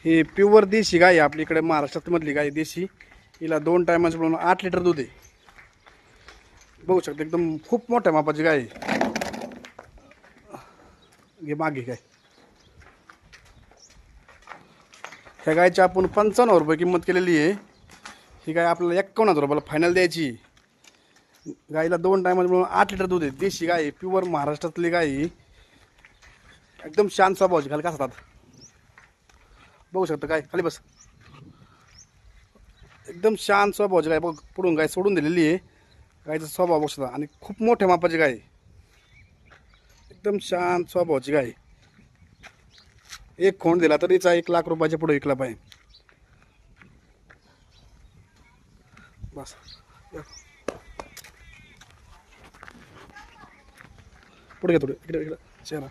ही pure देशी गाय आहे आपल्याकडे महाराष्ट्रात मधली गाय देशी. हिला 2 टायमाचं म्हणून 8 लिटर दूध आहे. बघू शकता एकदम खूप मोठ्या मापाची गाय आहे. घे मागे गाय. ह्या गायची आपण 55,000 रुपये किंमत केलेली आहे. ही गाय आपल्याला 51,000 रुपयाला फायनल द्यायची. गायला 2 टायमाचं म्हणून 8 लिटर दूध आहे. देशी गाय आहे, प्युअर महाराष्ट्रातली गाय आहे. एकदम शांत स्वभावाची. खाली कसतात बघू शकता. काय खाली बस. एकदम शांत स्वभावाची गाय. बघ पुढून गाय सोडून दिलेली आहे. गायचा स्वभाव बघू शकता आणि खूप मोठ्या मापाची गाय. एकदम शांत स्वभावाची गाय. एक खोंड दिला तर तिचा 1 लाख रुपयाच्या पुढे विकला पाहिजे. बस पुढे घे थोडं. इकडे इकडे चेहरा.